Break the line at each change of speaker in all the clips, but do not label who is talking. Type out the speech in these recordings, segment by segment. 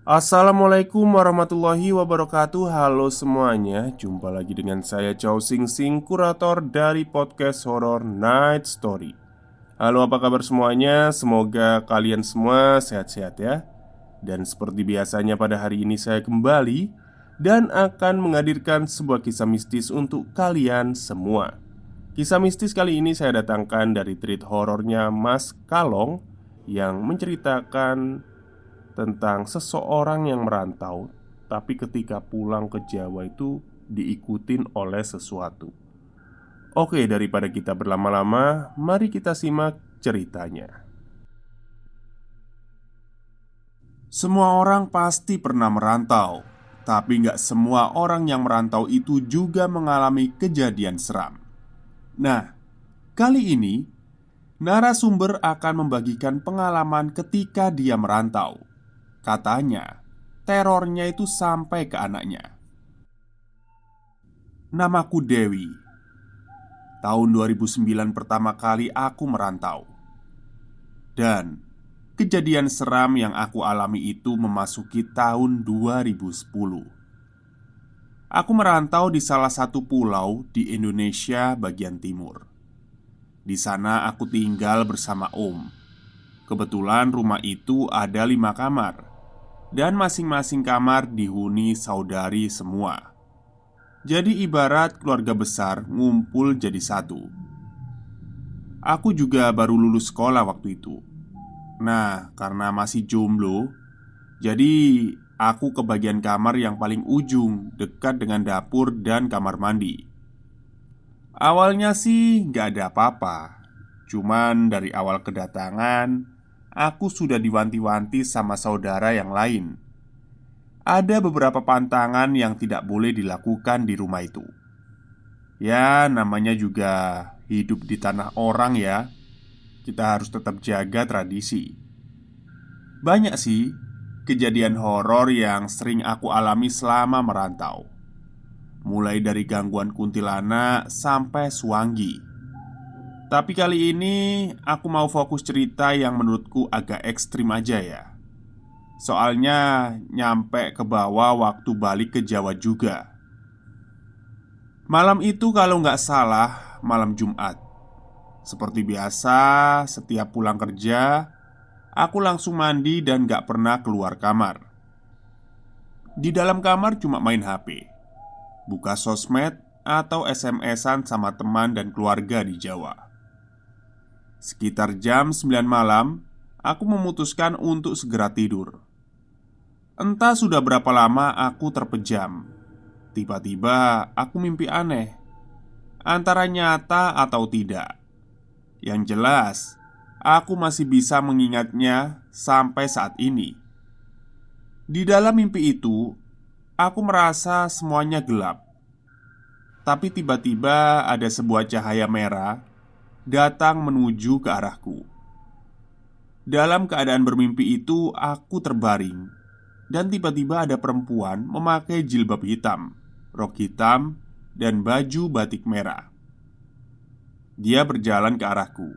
Assalamualaikum warahmatullahi wabarakatuh. Halo semuanya, jumpa lagi dengan saya Chow Sing Sing, kurator dari podcast horror Night Story. Halo, apa kabar semuanya? Semoga kalian semua sehat-sehat ya. Dan seperti biasanya pada hari ini saya kembali dan akan menghadirkan sebuah kisah mistis untuk kalian semua. Kisah mistis kali ini saya datangkan dari treat horornya Mas Kalong yang menceritakan tentang seseorang yang merantau, tapi ketika pulang ke Jawa itu diikutin oleh sesuatu. Oke, daripada kita berlama-lama, mari kita simak ceritanya. Semua orang pasti pernah merantau, tapi nggak semua orang yang merantau itu juga mengalami kejadian seram. Nah, kali ini narasumber akan membagikan pengalaman ketika dia merantau. Katanya, terornya itu sampai ke anaknya. Namaku Dewi. Tahun 2009 pertama kali aku merantau. Dan kejadian seram yang aku alami itu memasuki tahun 2010. Aku merantau di salah satu pulau di Indonesia bagian timur. Di sana aku tinggal bersama Om. Kebetulan rumah itu ada 5 kamar, dan masing-masing kamar dihuni saudari semua. Jadi ibarat keluarga besar ngumpul jadi satu. Aku juga baru lulus sekolah waktu itu. Nah, karena masih jomblo, jadi aku ke bagian kamar yang paling ujung, dekat dengan dapur dan kamar mandi. Awalnya sih gak ada apa-apa. Cuman dari awal kedatangan, aku sudah diwanti-wanti sama saudara yang lain. Ada beberapa pantangan yang tidak boleh dilakukan di rumah itu. Ya, namanya juga hidup di tanah orang ya. Kita harus tetap jaga tradisi. Banyak sih kejadian horor yang sering aku alami selama merantau. Mulai dari gangguan kuntilanak sampai suanggi. Tapi kali ini aku mau fokus cerita yang menurutku agak ekstrim aja ya. Soalnya nyampe ke bawah waktu balik ke Jawa juga. Malam itu kalau nggak salah malam Jumat. Seperti biasa, setiap pulang kerja, aku langsung mandi dan gak pernah keluar kamar. Di dalam kamar cuma main HP, buka sosmed, atau SMS-an sama teman dan keluarga di Jawa. Sekitar jam 9 malam, aku memutuskan untuk segera tidur. Entah sudah berapa lama aku terpejam. Tiba-tiba aku mimpi aneh, antara nyata atau tidak. Yang jelas, aku masih bisa mengingatnya sampai saat ini. Di dalam mimpi itu, aku merasa semuanya gelap. Tapi tiba-tiba ada sebuah cahaya merah datang menuju ke arahku. Dalam keadaan bermimpi itu, aku terbaring. Dan tiba-tiba ada perempuan memakai jilbab hitam, rok hitam, dan baju batik merah. Dia berjalan ke arahku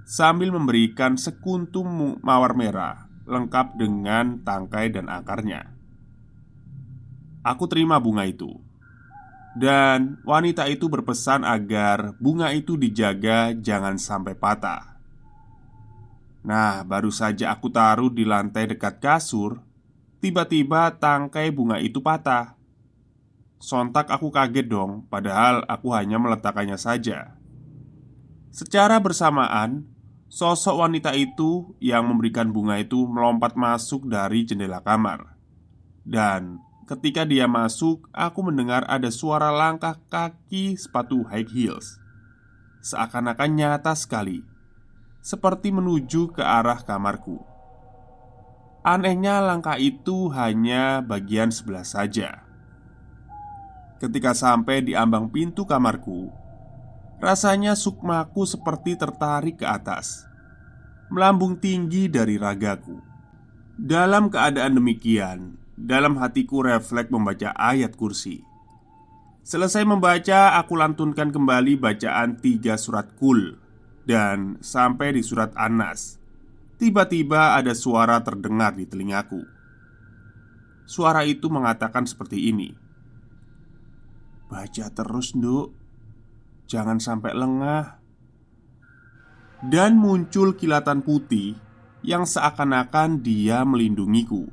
sambil memberikan sekuntum mawar merah lengkap dengan tangkai dan akarnya. Aku terima bunga itu, dan wanita itu berpesan agar bunga itu dijaga jangan sampai patah. Nah, baru saja aku taruh di lantai dekat kasur, tiba-tiba tangkai bunga itu patah. Sontak aku kaget dong, padahal aku hanya meletakkannya saja. Secara bersamaan, sosok wanita itu yang memberikan bunga itu melompat masuk dari jendela kamar. Dan ketika dia masuk, aku mendengar ada suara langkah kaki sepatu high heels. Seakan-akan nyata sekali, seperti menuju ke arah kamarku. Anehnya langkah itu hanya bagian sebelah saja. Ketika sampai di ambang pintu kamarku, rasanya sukmaku seperti tertarik ke atas, melambung tinggi dari ragaku. Dalam keadaan demikian, dalam hatiku refleks membaca ayat kursi. Selesai membaca, aku lantunkan kembali bacaan 3 surat Kul. Dan sampai di surat An-Nas, tiba-tiba ada suara terdengar di telingaku. Suara itu mengatakan seperti ini, "Baca terus, Nduk. Jangan sampai lengah." Dan muncul kilatan putih yang seakan-akan dia melindungiku.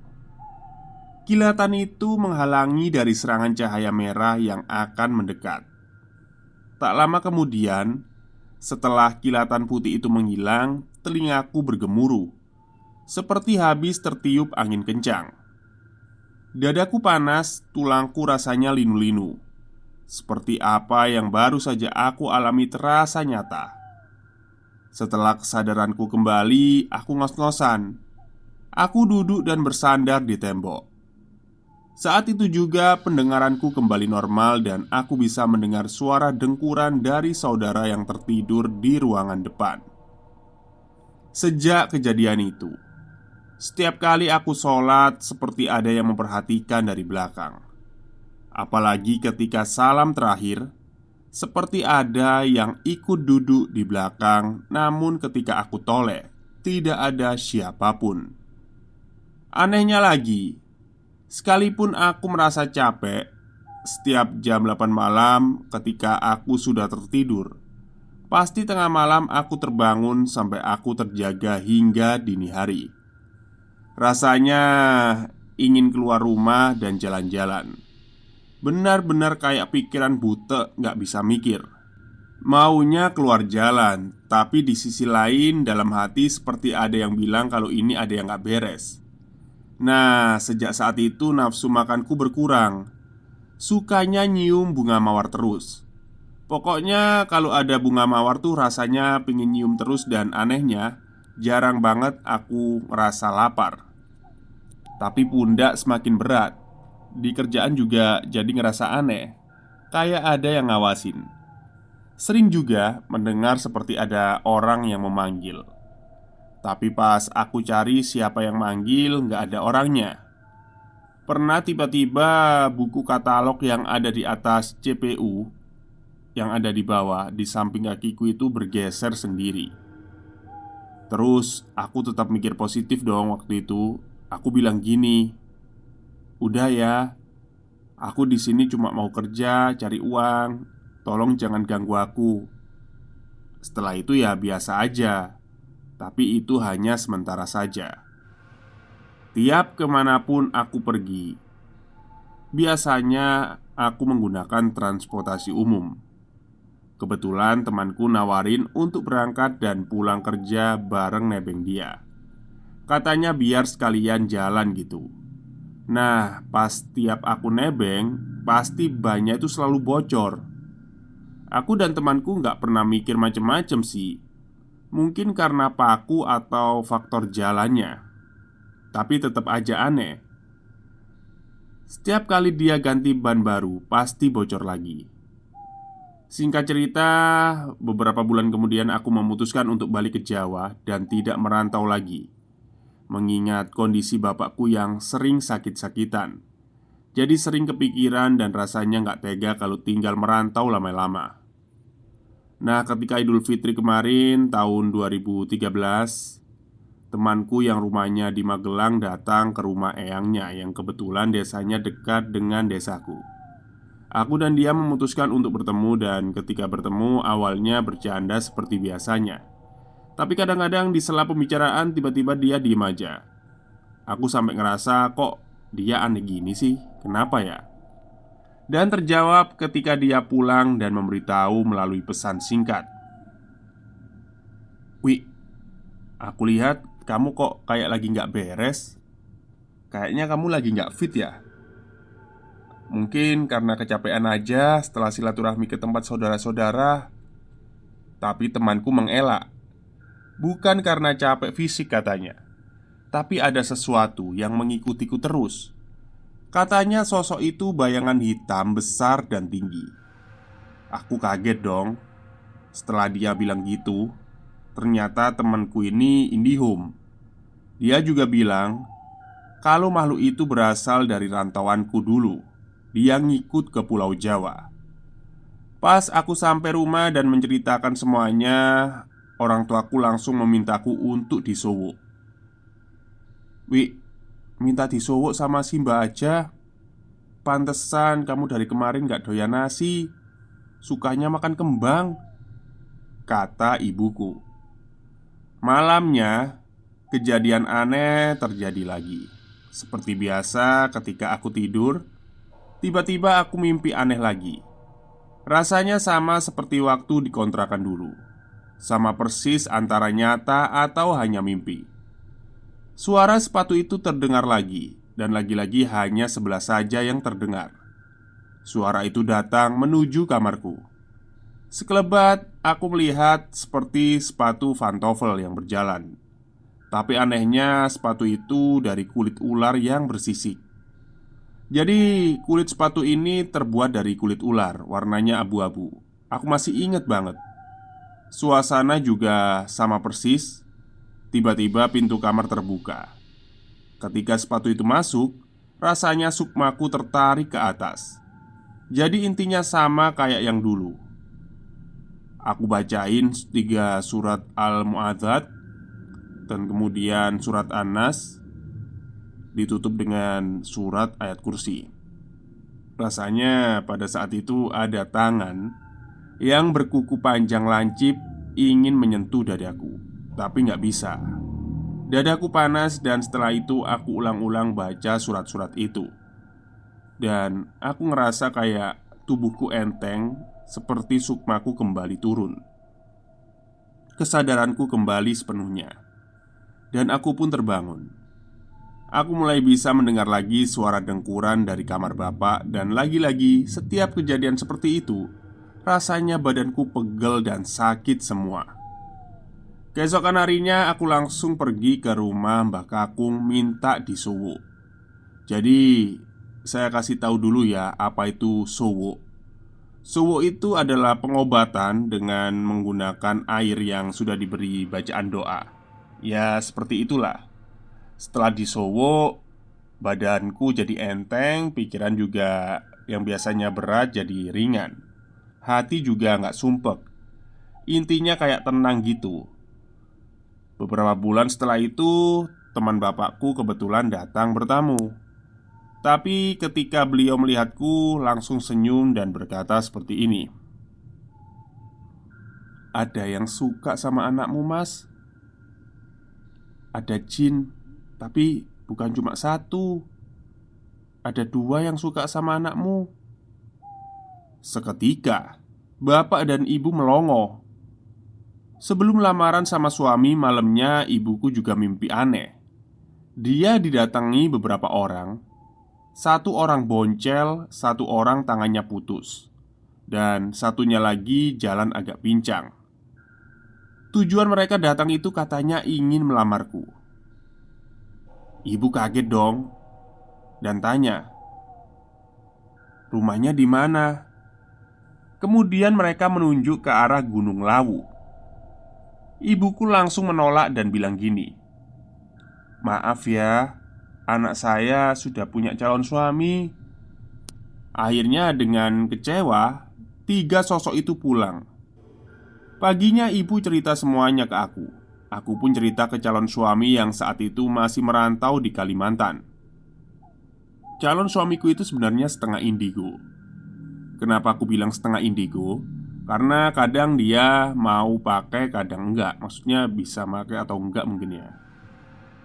Kilatan itu menghalangi dari serangan cahaya merah yang akan mendekat. Tak lama kemudian, setelah kilatan putih itu menghilang, telingaku bergemuruh, seperti habis tertiup angin kencang. Dadaku panas, tulangku rasanya linu-linu. Seperti apa yang baru saja aku alami terasa nyata. Setelah kesadaranku kembali, aku ngos-ngosan. Aku duduk dan bersandar di tembok. Saat itu juga pendengaranku kembali normal dan aku bisa mendengar suara dengkuran dari saudara yang tertidur di ruangan depan. Sejak kejadian itu, setiap kali aku sholat seperti ada yang memperhatikan dari belakang. Apalagi ketika salam terakhir, seperti ada yang ikut duduk di belakang. Namun ketika aku toleh, tidak ada siapapun. Anehnya lagi, sekalipun aku merasa capek, setiap jam 8 malam ketika aku sudah tertidur, pasti tengah malam aku terbangun sampai aku terjaga hingga dini hari. Rasanya ingin keluar rumah dan jalan-jalan. Benar-benar kayak pikiran butek gak bisa mikir. Maunya keluar jalan, tapi di sisi lain dalam hati seperti ada yang bilang kalau ini ada yang gak beres. Nah, sejak saat itu nafsu makanku berkurang. Sukanya nyium bunga mawar terus. Pokoknya kalau ada bunga mawar tuh rasanya pingin nyium terus. Dan anehnya, jarang banget aku ngerasa lapar. Tapi pundak semakin berat. Di kerjaan juga jadi ngerasa aneh, kayak ada yang ngawasin. Sering juga mendengar seperti ada orang yang memanggil. Tapi pas aku cari siapa yang manggil, nggak ada orangnya. Pernah tiba-tiba buku katalog yang ada di atas CPU, yang ada di bawah, di samping kakiku itu bergeser sendiri. Terus aku tetap mikir positif dong waktu itu. Aku bilang gini, "Udah ya, aku di sini cuma mau kerja, cari uang. Tolong jangan ganggu aku." Setelah itu ya biasa aja. Tapi itu hanya sementara saja. Tiap kemanapun aku pergi, biasanya aku menggunakan transportasi umum. Kebetulan temanku nawarin untuk berangkat dan pulang kerja bareng nebeng dia. Katanya biar sekalian jalan gitu. Nah, pas tiap aku nebeng, pasti bannya itu selalu bocor. Aku dan temanku nggak pernah mikir macem-macem sih. Mungkin karena paku atau faktor jalannya. Tapi tetap aja aneh. Setiap kali dia ganti ban baru, pasti bocor lagi. Singkat cerita, beberapa bulan kemudian aku memutuskan untuk balik ke Jawa dan tidak merantau lagi. Mengingat kondisi bapakku yang sering sakit-sakitan, jadi sering kepikiran dan rasanya nggak tega kalau tinggal merantau lama-lama. Nah, ketika Idul Fitri kemarin tahun 2013, temanku yang rumahnya di Magelang datang ke rumah eyangnya yang kebetulan desanya dekat dengan desaku. Aku dan dia memutuskan untuk bertemu dan ketika bertemu awalnya bercanda seperti biasanya. Tapi kadang-kadang di sela pembicaraan tiba-tiba dia diem aja. Aku sampai ngerasa kok dia aneh gini sih, kenapa ya? Dan terjawab ketika dia pulang dan memberitahu melalui pesan singkat, "Wi, aku lihat kamu kok kayak lagi nggak beres. Kayaknya kamu lagi nggak fit ya. Mungkin karena kecapean aja setelah silaturahmi ke tempat saudara-saudara." Tapi temanku mengelak. Bukan karena capek fisik katanya, tapi ada sesuatu yang mengikutiku terus. Katanya sosok itu bayangan hitam besar dan tinggi. Aku kaget dong. Setelah dia bilang gitu, ternyata temanku ini IndiHome. Dia juga bilang kalau makhluk itu berasal dari rantauanku dulu. Dia ngikut ke Pulau Jawa. Pas aku sampai rumah dan menceritakan semuanya, orang tuaku langsung memintaku untuk disowok. "Wi, minta disowok sama si mbak aja. Pantesan kamu dari kemarin gak doyan nasi, sukanya makan kembang," kata ibuku. Malamnya, kejadian aneh terjadi lagi. Seperti biasa ketika aku tidur, tiba-tiba aku mimpi aneh lagi. Rasanya sama seperti waktu di kontrakan dulu. Sama persis antara nyata atau hanya mimpi. Suara sepatu itu terdengar lagi. Dan lagi-lagi hanya sebelah saja yang terdengar. Suara itu datang menuju kamarku. Sekelebat aku melihat seperti sepatu pantofel yang berjalan. Tapi anehnya sepatu itu dari kulit ular yang bersisik. Jadi kulit sepatu ini terbuat dari kulit ular, warnanya abu-abu. Aku masih ingat banget. Suasana juga sama persis. Tiba-tiba pintu kamar terbuka. Ketika sepatu itu masuk, rasanya sukmaku tertarik ke atas. Jadi intinya sama kayak yang dulu. Aku bacain 3 surat Al-Mu'adzat, dan kemudian surat An-Nas, ditutup dengan surat ayat kursi. Rasanya pada saat itu ada tangan yang berkuku panjang lancip ingin menyentuh dadaku, tapi nggak bisa. Dadaku panas dan setelah itu aku ulang-ulang baca surat-surat itu. Dan aku ngerasa kayak tubuhku enteng, seperti sukmaku kembali turun. Kesadaranku kembali sepenuhnya. Dan aku pun terbangun. Aku mulai bisa mendengar lagi suara dengkuran dari kamar bapak. Dan lagi-lagi setiap kejadian seperti itu, rasanya badanku pegel dan sakit semua. Keesokan harinya aku langsung pergi ke rumah Mbah Kakung minta disuwuk. Jadi saya kasih tahu dulu ya apa itu suwuk. Suwuk itu adalah pengobatan dengan menggunakan air yang sudah diberi bacaan doa. Ya seperti itulah. Setelah disowok, badanku jadi enteng, pikiran juga yang biasanya berat jadi ringan. Hati juga nggak sumpek. Intinya kayak tenang gitu. Beberapa bulan setelah itu, teman bapakku kebetulan datang bertamu. Tapi ketika beliau melihatku, langsung senyum dan berkata seperti ini, "Ada yang suka sama anakmu, Mas. Ada jin, tapi bukan cuma satu. Ada 2 yang suka sama anakmu." Seketika, bapak dan ibu melongo. Sebelum lamaran sama suami, malamnya ibuku juga mimpi aneh. Dia didatangi beberapa orang. 1 orang boncel, 1 orang tangannya putus, dan satunya lagi jalan agak pincang. Tujuan mereka datang itu katanya ingin melamarku. Ibu kaget dong dan tanya, "Rumahnya di mana?" Kemudian mereka menunjuk ke arah Gunung Lawu. Ibuku langsung menolak dan bilang gini, "Maaf ya, anak saya sudah punya calon suami." Akhirnya dengan kecewa, 3 sosok itu pulang. Paginya ibu cerita semuanya ke aku. Aku pun cerita ke calon suami yang saat itu masih merantau di Kalimantan. Calon suamiku itu sebenarnya setengah indigo. Kenapa aku bilang setengah indigo? Karena kadang dia mau pakai, kadang enggak. Maksudnya bisa pakai atau enggak mungkin ya.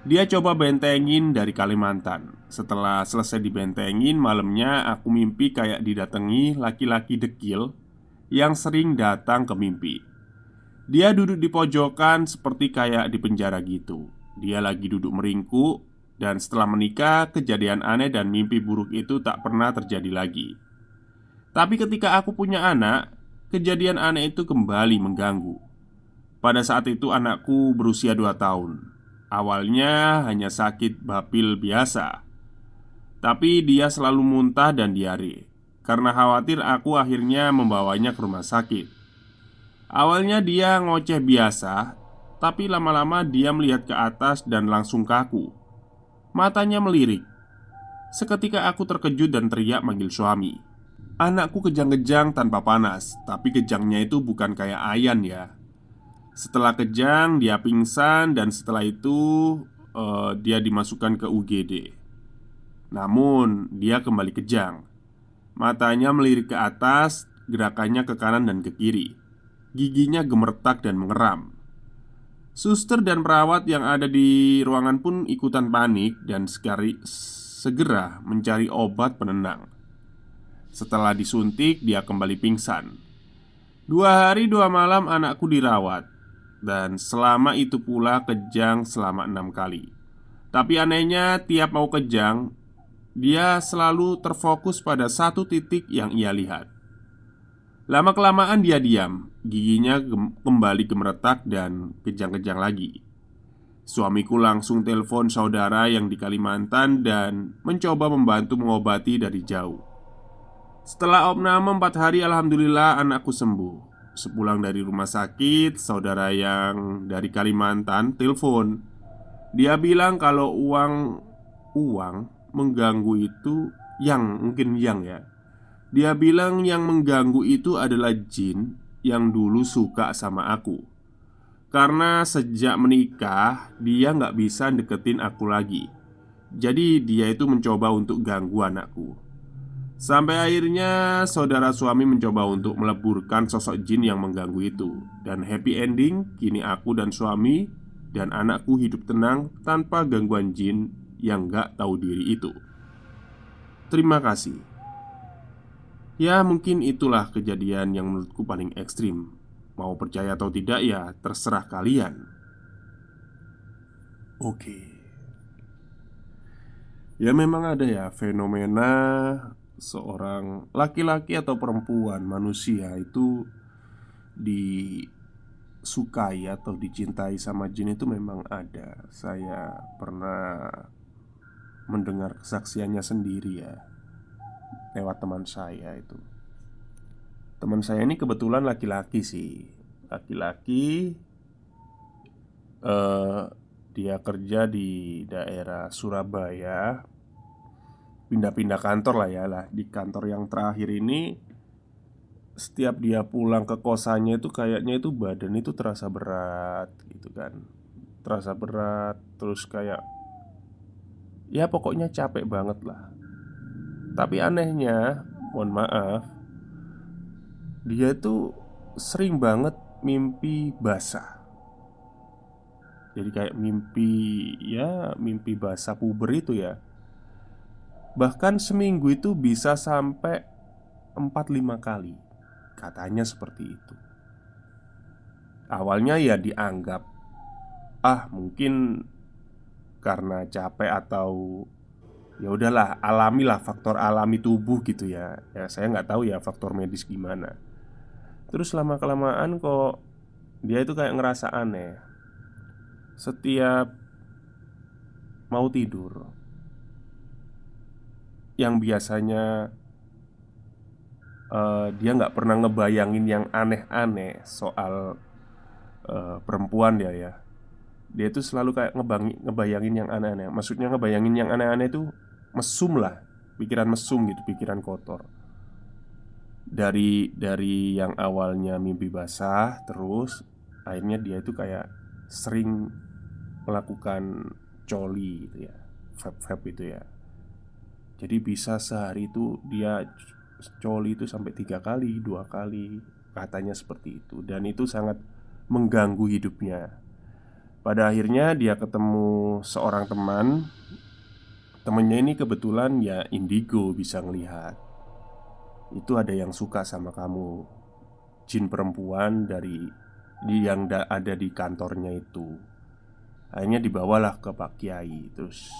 Dia coba bentengin dari Kalimantan. Setelah selesai dibentengin, malamnya aku mimpi kayak didatangi laki-laki dekil yang sering datang ke mimpi. Dia duduk di pojokan seperti kayak di penjara gitu. Dia lagi duduk meringkuk. Dan setelah menikah, kejadian aneh dan mimpi buruk itu tak pernah terjadi lagi. Tapi ketika aku punya anak, kejadian aneh itu kembali mengganggu. Pada saat itu anakku berusia 2 tahun. Awalnya hanya sakit bapil biasa, tapi dia selalu muntah dan diare. Karena khawatir, aku akhirnya membawanya ke rumah sakit. Awalnya dia ngoceh biasa, tapi lama-lama dia melihat ke atas dan langsung kaku. Matanya melirik. Seketika aku terkejut dan teriak manggil suami. Anakku kejang-kejang tanpa panas, tapi kejangnya itu bukan kayak Ayan ya. Setelah kejang, dia pingsan dan setelah itu dia dimasukkan ke UGD. Namun dia kembali kejang. Matanya melirik ke atas, gerakannya ke kanan dan ke kiri. Giginya gemertak dan mengeram. Suster dan perawat yang ada di ruangan pun ikutan panik dan segera mencari obat penenang. Setelah disuntik, dia kembali pingsan. 2 hari 2 malam anakku dirawat. Dan selama itu pula kejang selama 6 kali. Tapi anehnya tiap mau kejang, dia selalu terfokus pada satu titik yang ia lihat. Lama-kelamaan dia diam. Giginya kembali gemeretak dan kejang-kejang lagi. Suamiku langsung telepon saudara yang di Kalimantan dan mencoba membantu mengobati dari jauh. Setelah opname 4 hari, alhamdulillah anakku sembuh. Sepulang dari rumah sakit, saudara yang dari Kalimantan telepon. Dia bilang kalau uang mengganggu itu mungkin ya. Dia bilang yang mengganggu itu adalah jin yang dulu suka sama aku. Karena sejak menikah, dia nggak bisa deketin aku lagi. Jadi dia itu mencoba untuk ganggu anakku. Sampai akhirnya saudara suami mencoba untuk meleburkan sosok jin yang mengganggu itu. Dan happy ending, kini aku dan suami dan anakku hidup tenang tanpa gangguan jin yang nggak tahu diri itu. Terima kasih. Ya mungkin itulah kejadian yang menurutku paling ekstrim. Mau percaya atau tidak ya terserah kalian. Oke. Ya memang ada ya fenomena seorang laki-laki atau perempuan manusia itu disukai atau dicintai sama jin itu memang ada. Saya pernah mendengar kesaksiannya sendiri ya, lewat teman saya itu. Teman saya ini kebetulan laki-laki sih. Laki-laki, dia kerja di daerah Surabaya. Pindah-pindah kantor lah. Di kantor yang terakhir ini, setiap dia pulang ke kosannya itu kayaknya itu badan itu terasa berat gitu kan. Terasa berat, terus kayak ya pokoknya capek banget lah. Tapi anehnya, mohon maaf, dia tuh sering banget mimpi basah. Jadi kayak mimpi basah puber itu ya. Bahkan seminggu itu bisa sampai 4-5 kali. Katanya seperti itu. Awalnya ya dianggap mungkin karena capek atau ya udahlah, alamilah, faktor alami tubuh gitu ya. Ya saya nggak tahu ya faktor medis gimana. Terus lama-kelamaan kok dia itu kayak ngerasa aneh. Setiap mau tidur, yang biasanya dia nggak pernah ngebayangin yang aneh-aneh soal perempuan ya. Dia itu selalu kayak ngebayangin yang aneh-aneh. Maksudnya ngebayangin yang aneh-aneh itu mesum lah, pikiran mesum gitu, pikiran kotor. Dari yang awalnya mimpi basah, terus akhirnya dia itu kayak sering melakukan coli gitu ya, vape itu ya. Jadi bisa sehari itu dia coli itu sampai 3 kali, 2 kali, katanya seperti itu. Dan itu sangat mengganggu hidupnya. Pada akhirnya dia ketemu seorang teman. Temennya ini kebetulan ya indigo, bisa ngelihat. Itu ada yang suka sama kamu, jin perempuan yang ada di kantornya itu. Akhirnya dibawalah ke Pak Kiai. Terus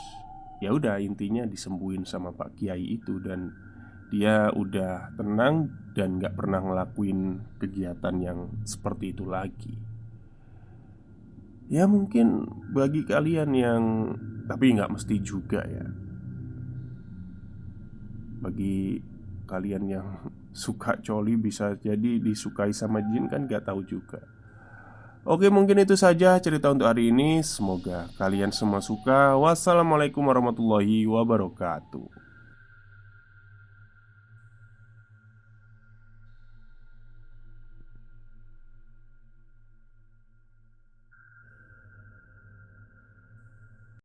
ya udah, intinya disembuhin sama Pak Kiai itu. Dan dia udah tenang dan gak pernah ngelakuin kegiatan yang seperti itu lagi. Ya mungkin bagi kalian yang, tapi nggak mesti juga ya. Bagi kalian yang suka coli, bisa jadi disukai sama jin, kan gak tahu juga. Oke, mungkin itu saja cerita untuk hari ini. Semoga kalian semua suka. Wassalamualaikum warahmatullahi wabarakatuh.